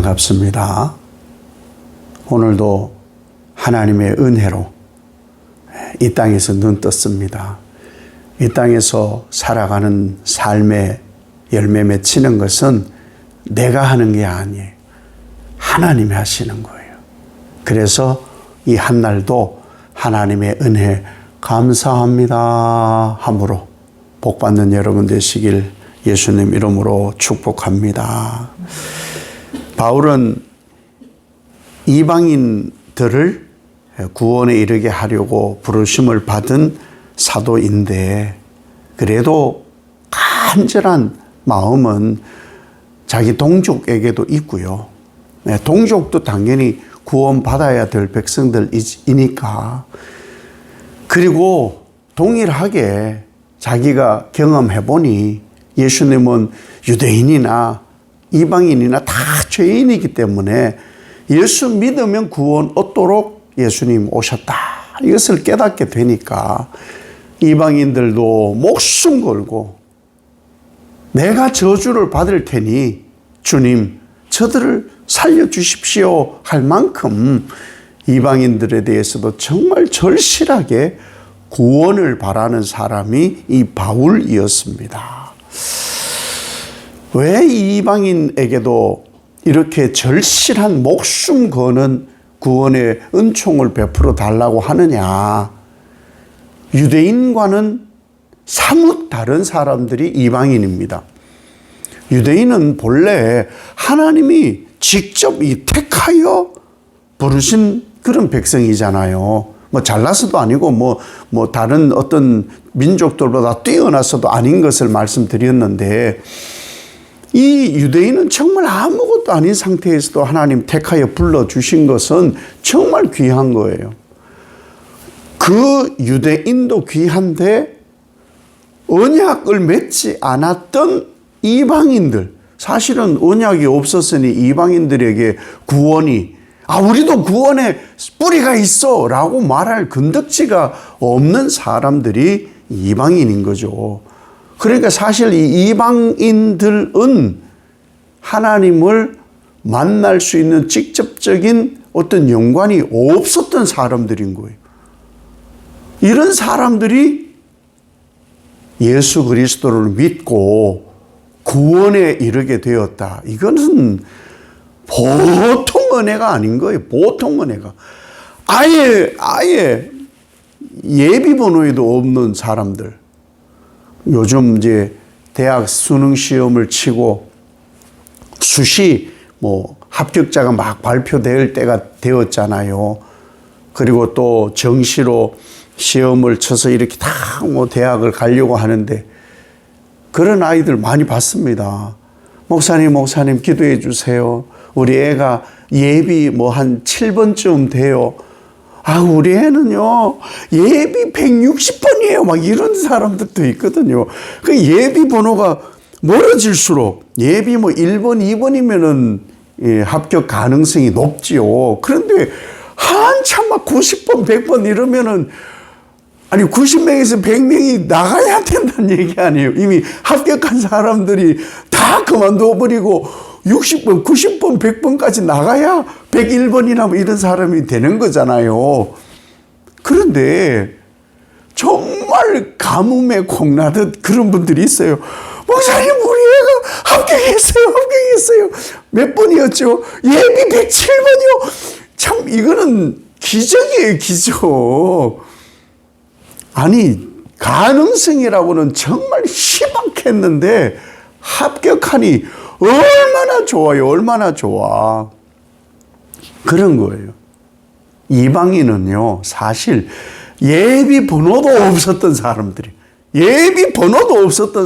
반갑습니다. 오늘도 하나님의 은혜로 이 땅에서 눈 떴습니다. 이 땅에서 살아가는 삶의 열매 맺히는 것은 내가 하는 게 아니에요. 하나님이 하시는 거예요. 그래서 이 한날도 하나님의 은혜 감사합니다 함으로 복받는 여러분 되시길 예수님 이름으로 축복합니다. 바울은 이방인들을 구원에 이르게 하려고 부르심을 받은 사도인데 그래도 간절한 마음은 자기 동족에게도 있고요. 동족도 당연히 구원받아야 될 백성들이니까. 그리고 동일하게 자기가 경험해보니 예수님은 유대인이나 이방인이나 다 죄인이기 때문에 예수 믿으면 구원 얻도록 예수님 오셨다. 이것을 깨닫게 되니까 이방인들도 목숨 걸고 내가 저주를 받을 테니 주님 저들을 살려주십시오 할 만큼 이방인들에 대해서도 정말 절실하게 구원을 바라는 사람이 이 바울이었습니다. 왜 이방인에게도 이렇게 절실한 목숨 거는 구원의 은총을 베풀어 달라고 하느냐? 유대인과는 사뭇 다른 사람들이 이방인입니다. 유대인은 본래 하나님이 직접 택하여 부르신 그런 백성이잖아요. 잘나서도 아니고 다른 어떤 민족들보다 뛰어나서도 아닌 것을 말씀드렸는데 이 유대인은 정말 아무것도 아닌 상태에서도 하나님 택하여 불러주신 것은 정말 귀한 거예요. 그 유대인도 귀한데 언약을 맺지 않았던 이방인들, 사실은 언약이 없었으니 이방인들에게 구원이 우리도 구원에 뿌리가 있어 라고 말할 근덕지가 없는 사람들이 이방인인 거죠. 그러니까 사실 이 이방인들은 하나님을 만날 수 있는 직접적인 어떤 연관이 없었던 사람들인 거예요. 이런 사람들이 예수 그리스도를 믿고 구원에 이르게 되었다. 이것은 보통 은혜가 아닌 거예요. 보통 은혜가. 아예 예비 번호에도 없는 사람들. 요즘 이제 대학 수능 시험을 치고 수시 합격자가 막 발표될 때가 되었잖아요. 그리고 또 정시로 시험을 쳐서 이렇게 다 대학을 가려고 하는데 그런 아이들 많이 봤습니다. 목사님 기도해 주세요. 우리 애가 예비 한 7번쯤 돼요. 우리 애는요, 예비 160번이에요. 막 이런 사람들도 있거든요. 그 예비 번호가 멀어질수록 예비 1번, 2번이면은 합격 가능성이 높지요. 그런데 한참 90번, 100번 이러면은 90명에서 100명이 나가야 된다는 얘기 아니에요. 이미 합격한 사람들이 다 그만둬버리고 60번, 90번, 100번까지 나가야 101번이나 이런 사람이 되는 거잖아요. 그런데 정말 가뭄에 콩나듯 그런 분들이 있어요. 목사님, 우리 애가 합격했어요. 몇 번이었죠? 예비 107번이요. 참 이거는 기적이에요, 기적. 가능성이라고는 정말 희박했는데 합격하니 얼마나 좋아요. 얼마나 좋아. 그런 거예요. 이방인은요, 사실 예비 번호도 없었던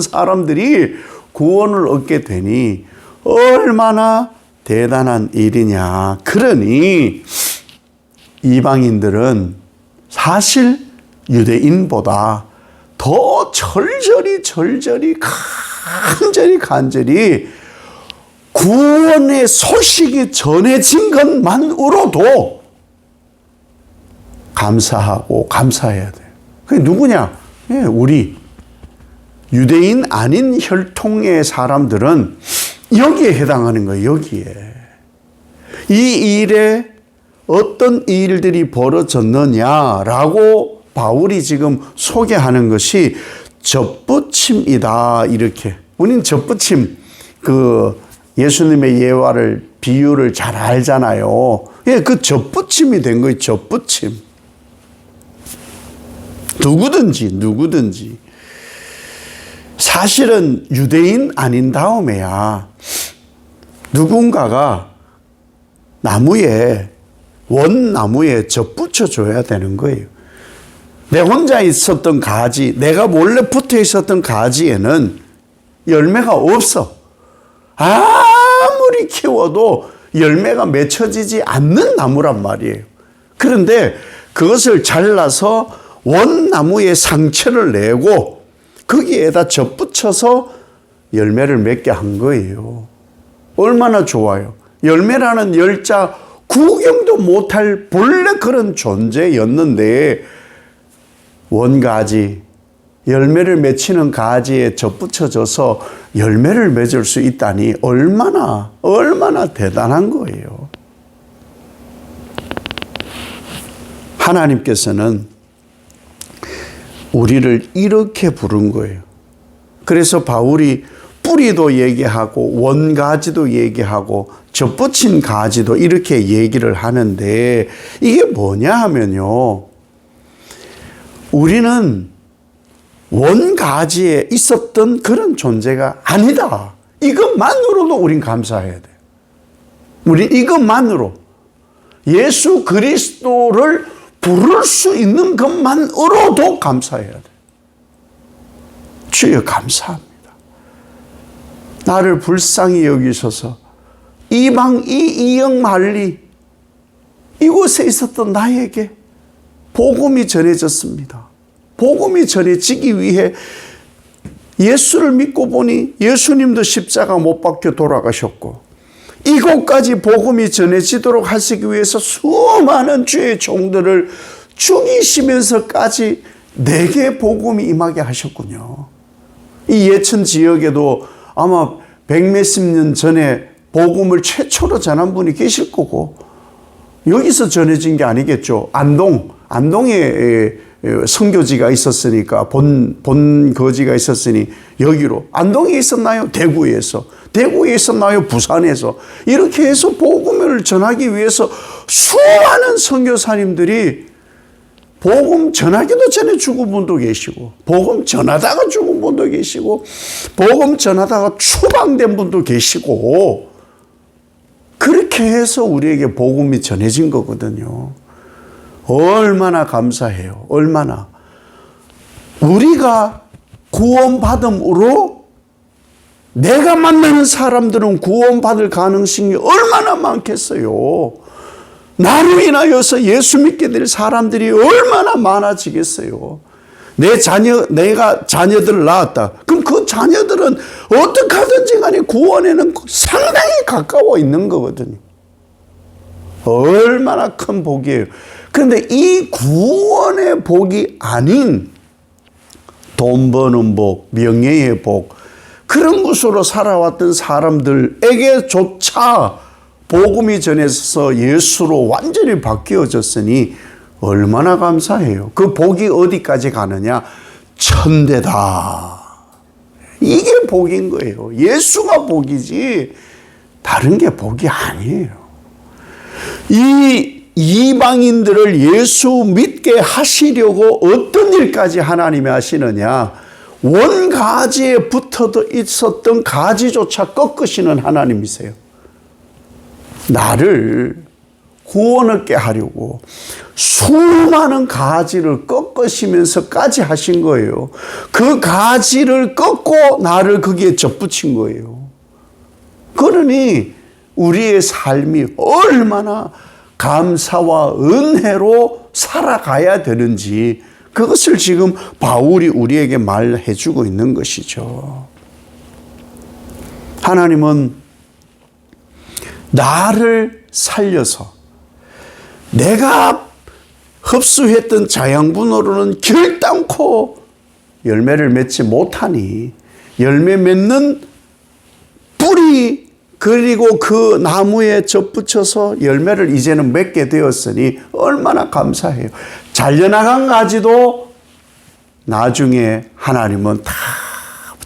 사람들이 구원을 얻게 되니 얼마나 대단한 일이냐. 그러니 이방인들은 사실 유대인보다 더 간절히 구원의 소식이 전해진 것만으로도 감사하고 감사해야 돼요. 그게 누구냐? 우리 유대인 아닌 혈통의 사람들은 여기에 해당하는 거예요. 여기에. 이 일에 어떤 일들이 벌어졌느냐라고 바울이 지금 소개하는 것이 접붙임이다. 이렇게. 우리는 접붙임, 예수님의 예화를, 비유를 잘 알잖아요. 예, 그 접붙임이 된 거예요. 접붙임. 누구든지. 사실은 유대인 아닌 다음에야 누군가가 원나무에 접붙여 줘야 되는 거예요. 내 혼자 있었던 가지, 내가 몰래 붙어 있었던 가지에는 열매가 없어. 아무리 키워도 열매가 맺혀지지 않는 나무란 말이에요. 그런데 그것을 잘라서 원나무에 상처를 내고 거기에다 접붙여서 열매를 맺게 한 거예요. 얼마나 좋아요. 열매라는 열자 구경도 못할 본래 그런 존재였는데 원가지, 열매를 맺히는 가지에 접붙여져서 열매를 맺을 수 있다니 얼마나 대단한 거예요. 하나님께서는 우리를 이렇게 부른 거예요. 그래서 바울이 뿌리도 얘기하고 원가지도 얘기하고 접붙인 가지도 이렇게 얘기를 하는데 이게 뭐냐 하면요. 우리는 원가지에 있었던 그런 존재가 아니다. 이것만으로도 우린 감사해야 돼요. 우리 이것만으로 예수 그리스도를 부를 수 있는 것만으로도 감사해야 돼요. 주여 감사합니다. 나를 불쌍히 여기셔서 이방 이영 말리 이곳에 있었던 나에게 복음이 전해졌습니다. 복음이 전해지기 위해 예수를 믿고 보니 예수님도 십자가 못 박혀 돌아가셨고 이곳까지 복음이 전해지도록 하시기 위해서 수많은 주의 종들을 죽이시면서까지 내게 복음이 임하게 하셨군요. 이 예천 지역에도 아마 백몇십 년 전에 복음을 최초로 전한 분이 계실 거고 여기서 전해진 게 아니겠죠. 안동에 선교지가 있었으니까 본 거지가 있었으니 여기로. 안동에 있었나요? 대구에 있었나요? 부산에서. 이렇게 해서 복음을 전하기 위해서 수많은 선교사님들이 복음 전하기도 전에 죽은 분도 계시고 복음 전하다가 죽은 분도 계시고 복음 전하다가 추방된 분도 계시고 그렇게 해서 우리에게 복음이 전해진 거거든요. 얼마나 감사해요. 얼마나. 우리가 구원받음으로 내가 만나는 사람들은 구원받을 가능성이 얼마나 많겠어요. 나로 인하여서 예수 믿게 될 사람들이 얼마나 많아지겠어요. 내가 자녀들을 낳았다. 그럼 그 자녀들은 어떻게 하든지 간에 구원에는 상당히 가까워 있는 거거든요. 얼마나 큰 복이에요. 그런데 이 구원의 복이 아닌 돈 버는 복, 명예의 복, 그런 것으로 살아왔던 사람들에게조차 복음이 전해서 예수로 완전히 바뀌어졌으니 얼마나 감사해요. 그 복이 어디까지 가느냐? 천대다. 이게 복인 거예요. 예수가 복이지 다른 게 복이 아니에요. 이 이방인들을 예수 믿게 하시려고 어떤 일까지 하나님이 하시느냐? 원가지에 붙어 있었던 가지조차 꺾으시는 하나님이세요. 나를 구원 얻게 하려고 수많은 가지를 꺾으시면서까지 하신 거예요. 그 가지를 꺾고 나를 거기에 접붙인 거예요. 그러니 우리의 삶이 얼마나 감사와 은혜로 살아가야 되는지 그것을 지금 바울이 우리에게 말해 주고 있는 것이죠. 하나님은 나를 살려서 내가 흡수했던 자양분으로는 결단코 열매를 맺지 못하니 열매 맺는 뿌리 그리고 그 나무에 접붙여서 열매를 이제는 맺게 되었으니 얼마나 감사해요. 잘려나간 가지도 나중에 하나님은 다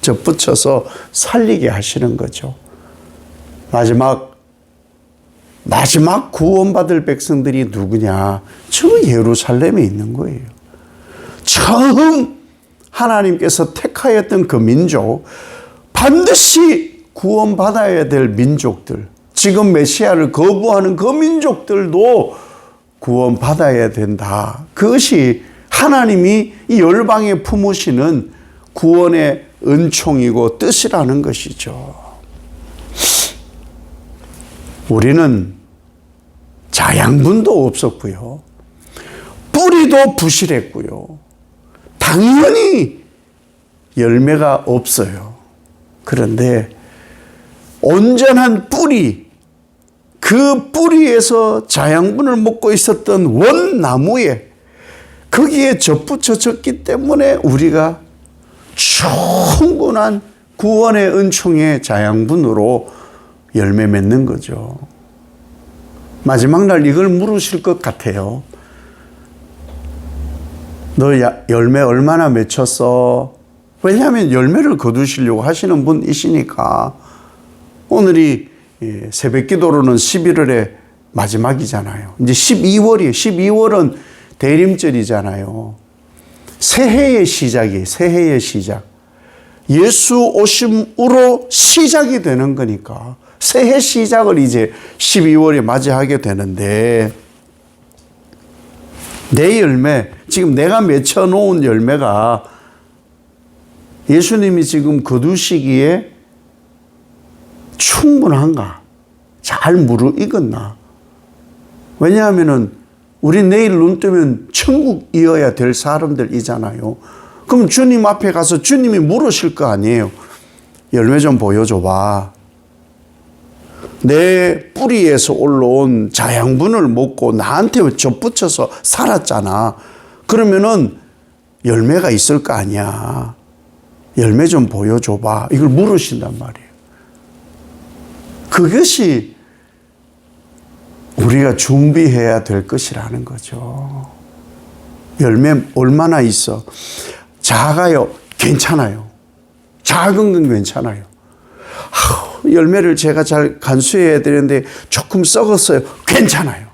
접붙여서 살리게 하시는 거죠. 마지막 구원받을 백성들이 누구냐? 저 예루살렘에 있는 거예요. 처음 하나님께서 택하였던 그 민족, 반드시 구원받아야 될 민족들, 지금 메시아를 거부하는 그 민족들도 구원받아야 된다. 그것이 하나님이 이 열방에 품으시는 구원의 은총이고 뜻이라는 것이죠. 우리는 자양분도 없었고요. 뿌리도 부실했고요. 당연히 열매가 없어요. 그런데 온전한 뿌리, 그 뿌리에서 자양분을 먹고 있었던 원나무에 거기에 접붙여졌기 때문에 우리가 충분한 구원의 은총의 자양분으로 열매 맺는 거죠. 마지막 날 이걸 물으실 것 같아요. 너 열매 얼마나 맺혔어? 왜냐하면 열매를 거두시려고 하시는 분이시니까. 오늘이 새벽 기도로는 11월의 마지막이잖아요. 이제 12월이에요. 12월은 대림절이잖아요. 새해의 시작이에요. 새해의 시작. 예수 오심으로 시작이 되는 거니까 새해 시작을 이제 12월에 맞이하게 되는데, 내 열매, 지금 내가 맺혀놓은 열매가 예수님이 지금 거두시기에 충분한가? 잘 무르익었나? 왜냐하면은 우리 내일 눈 뜨면 천국이어야 될 사람들이잖아요. 그럼 주님 앞에 가서 주님이 물으실 거 아니에요. 열매 좀 보여줘봐. 내 뿌리에서 올라온 자양분을 먹고 나한테 접붙여서 살았잖아. 그러면은 열매가 있을 거 아니야. 열매 좀 보여줘봐. 이걸 물으신단 말이에요. 그것이 우리가 준비해야 될 것이라는 거죠. 열매 얼마나 있어? 작아요. 괜찮아요. 작은 건 괜찮아요. 열매를 제가 잘 간수해야 되는데 조금 썩었어요. 괜찮아요.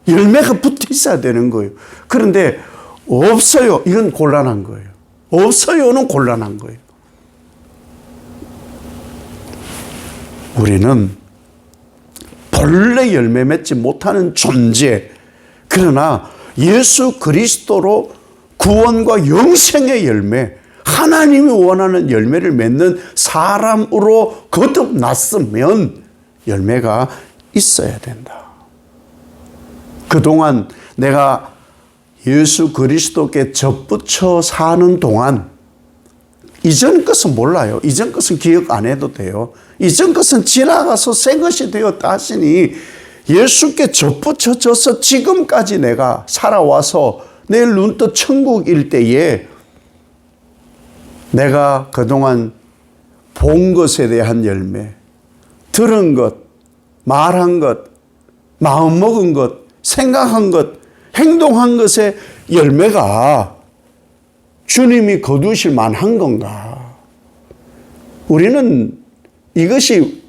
열매가 붙어 있어야 되는 거예요. 그런데 없어요. 이건 곤란한 거예요. 없어요는 곤란한 거예요. 우리는 본래 열매 맺지 못하는 존재, 그러나 예수 그리스도로 구원과 영생의 열매, 하나님이 원하는 열매를 맺는 사람으로 거듭났으면 열매가 있어야 된다. 그동안 내가 예수 그리스도께 접붙여 사는 동안 이전 것은 몰라요. 이전 것은 기억 안 해도 돼요. 이전 것은 지나가서 새 것이 되었다 하시니 예수께 접붙여져서 지금까지 내가 살아와서 내일 눈떠 천국일 때에 내가 그동안 본 것에 대한 열매, 들은 것, 말한 것, 마음먹은 것, 생각한 것, 행동한 것의 열매가 주님이 거두실 만한 건가? 우리는 이것이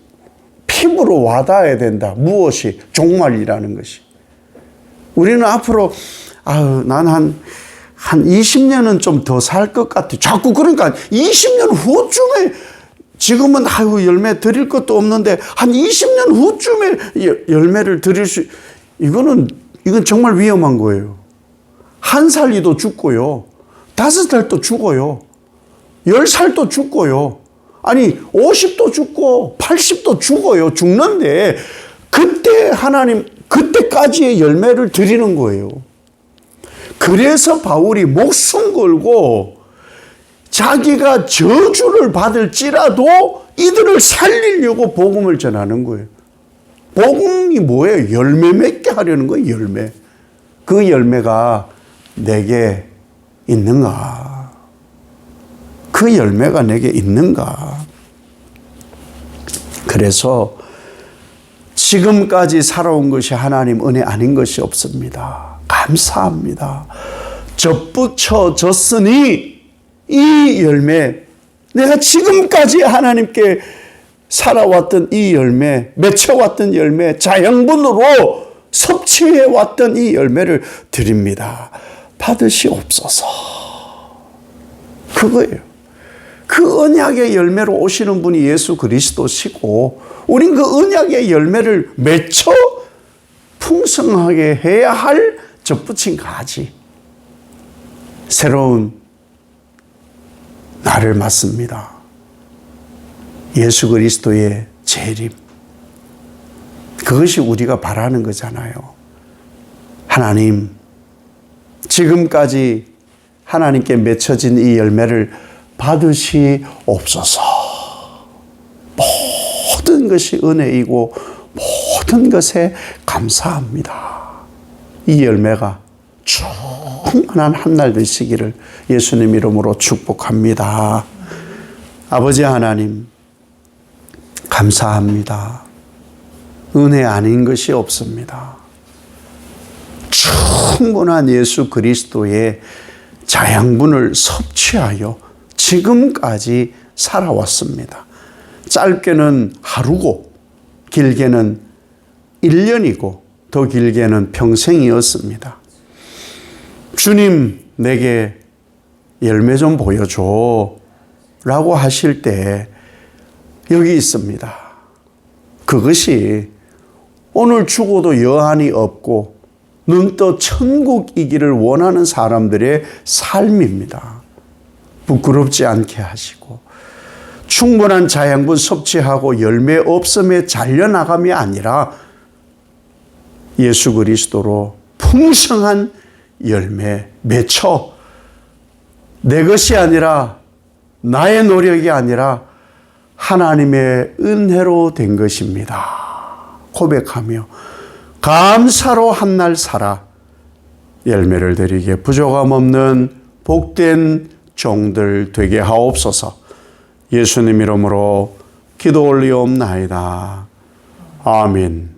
피부로 와닿아야 된다. 무엇이? 종말이라는 것이. 우리는 앞으로 난 한 20년은 좀 더 살 것 같아. 자꾸 그러니까 20년 후쯤에 지금은 열매 드릴 것도 없는데 한 20년 후쯤에 열매를 드릴 수, 이건 정말 위험한 거예요. 1살이도 죽고요. 5살도 죽어요. 10살도 죽고요. 아니 50도 죽고 80도 죽어요. 죽는데 그때 하나님, 그때까지의 열매를 드리는 거예요. 그래서 바울이 목숨 걸고 자기가 저주를 받을지라도 이들을 살리려고 복음을 전하는 거예요. 복음이 뭐예요? 열매 맺게 하려는 거예요. 열매. 그 열매가 내게 있는가? 그 열매가 내게 있는가? 그래서 지금까지 살아온 것이 하나님 은혜 아닌 것이 없습니다. 감사합니다. 접붙여졌으니 이 열매, 내가 지금까지 하나님께 살아왔던 이 열매, 맺혀왔던 열매, 자양분으로 섭취해왔던 이 열매를 드립니다. 받으시옵소서. 그거예요. 그 언약의 열매로 오시는 분이 예수 그리스도시고, 우린 그 언약의 열매를 맺혀 풍성하게 해야 할 접붙인 가지. 새로운 나를 맞습니다. 예수 그리스도의 재림. 그것이 우리가 바라는 거잖아요. 하나님, 지금까지 하나님께 맺혀진 이 열매를 받으시옵소서. 모든 것이 은혜이고 모든 것에 감사합니다. 이 열매가 충만한 한 날 되시기를 예수님 이름으로 축복합니다. 아버지 하나님, 감사합니다. 은혜 아닌 것이 없습니다. 충분한 예수 그리스도의 자양분을 섭취하여 지금까지 살아왔습니다. 짧게는 하루고 길게는 1년이고 더 길게는 평생이었습니다. 주님, 내게 열매 좀 보여줘 라고 하실 때 여기 있습니다. 그것이 오늘 죽어도 여한이 없고 눈떠 천국이기를 원하는 사람들의 삶입니다. 부끄럽지 않게 하시고 충분한 자양분 섭취하고 열매 없음에 잘려나감이 아니라 예수 그리스도로 풍성한 열매 맺혀 내 것이 아니라 나의 노력이 아니라 하나님의 은혜로 된 것입니다. 고백하며 감사로 한 날 살아 열매를 드리게 부족함 없는 복된 종들 되게 하옵소서. 예수님 이름으로 기도 올리옵나이다. 아멘.